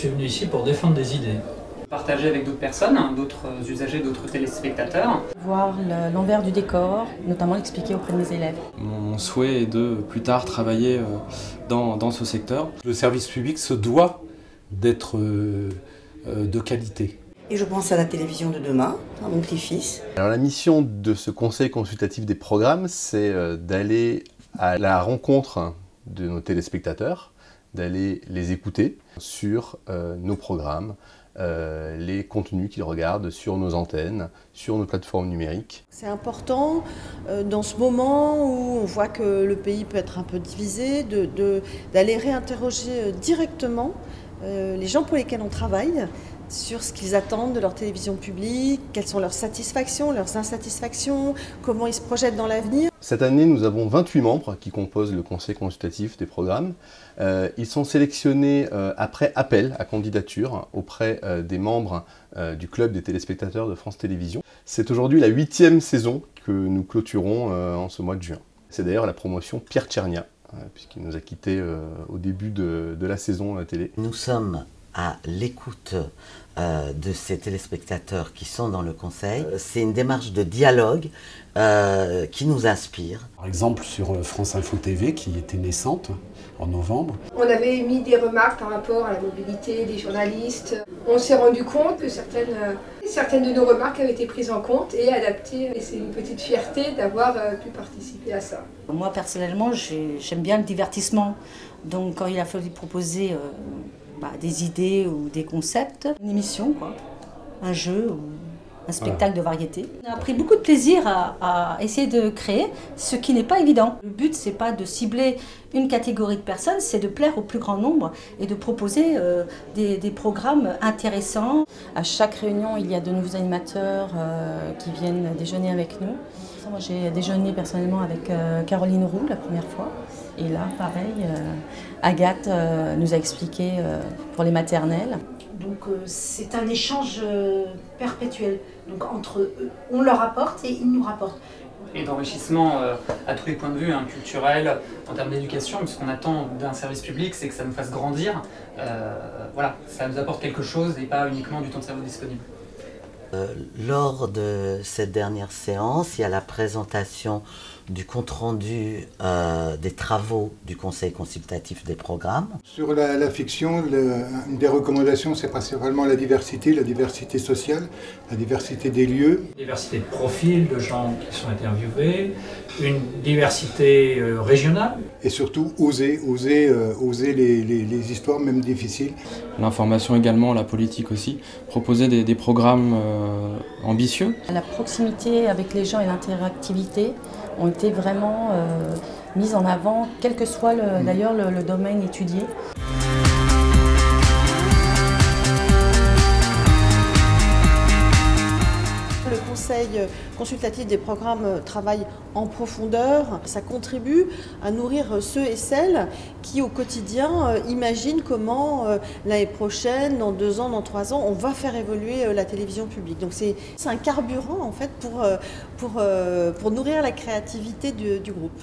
suis venu ici pour défendre des idées. Partager avec d'autres personnes, d'autres usagers, d'autres téléspectateurs. Voir l'envers du décor, notamment l'expliquer auprès de mes élèves. Mon souhait est de plus tard travailler dans ce secteur. Le service public se doit d'être de qualité. Et je pense à la télévision de demain, à mon petit-fils. Alors la mission de ce conseil consultatif des programmes, c'est d'aller à la rencontre de nos téléspectateurs, d'aller les écouter sur nos programmes, les contenus qu'ils regardent sur nos antennes, sur nos plateformes numériques. C'est important dans ce moment où on voit que le pays peut être un peu divisé, d'aller réinterroger directement les gens pour lesquels on travaille sur ce qu'ils attendent de leur télévision publique, quelles sont leurs satisfactions, leurs insatisfactions, comment ils se projettent dans l'avenir. Cette année, nous avons 28 membres qui composent le conseil consultatif des programmes. Ils sont sélectionnés après appel à candidature auprès des membres du club des téléspectateurs de France Télévisions. C'est aujourd'hui la 8e saison que nous clôturons en ce mois de juin. C'est d'ailleurs la promotion Pierre Tchernia, puisqu'il nous a quittés au début de la saison à la télé. Nous sommes à l'écoute de ces téléspectateurs qui sont dans le conseil. C'est une démarche de dialogue qui nous inspire. Par exemple sur France Info TV qui était naissante en novembre. On avait émis des remarques par rapport à la mobilité des journalistes. On s'est rendu compte que certaines de nos remarques avaient été prises en compte et adaptées. Et c'est une petite fierté d'avoir pu participer à ça. Moi personnellement, j'aime bien le divertissement. Donc quand il a fallu proposer des idées ou des concepts, une émission, un jeu ou un spectacle de variété. On a pris beaucoup de plaisir à essayer de créer ce qui n'est pas évident. Le but, c'est pas de cibler une catégorie de personnes, c'est de plaire au plus grand nombre et de proposer des programmes intéressants. À chaque réunion, il y a de nouveaux animateurs qui viennent déjeuner avec nous. Moi, j'ai déjeuné personnellement avec Caroline Roux la première fois. Et là, pareil, Agathe nous a expliqué pour les maternelles. Donc c'est un échange perpétuel. Donc entre eux, on leur apporte et ils nous rapportent. Et d'enrichissement à tous les points de vue, culturel, en termes d'éducation, puisque ce qu'on attend d'un service public, c'est que ça nous fasse grandir. Voilà, ça nous apporte quelque chose et pas uniquement du temps de cerveau disponible. Lors de cette dernière séance, il y a la présentation du compte-rendu des travaux du Conseil consultatif des programmes. Sur la fiction, une des recommandations, c'est principalement la diversité sociale, la diversité des lieux. Diversité de profils de gens qui sont interviewés, une diversité régionale. Et surtout, oser les histoires, même difficiles. L'information également, la politique aussi. Proposer des programmes ambitieux. La proximité avec les gens et l'interactivité ont été vraiment mises en avant, quel que soit d'ailleurs le domaine étudié. Le conseil consultatif des programmes travaille en profondeur. Ça contribue à nourrir ceux et celles qui, au quotidien, imaginent comment l'année prochaine, dans 2 ans, dans 3 ans, on va faire évoluer la télévision publique. Donc c'est un carburant, en fait, pour nourrir la créativité du groupe.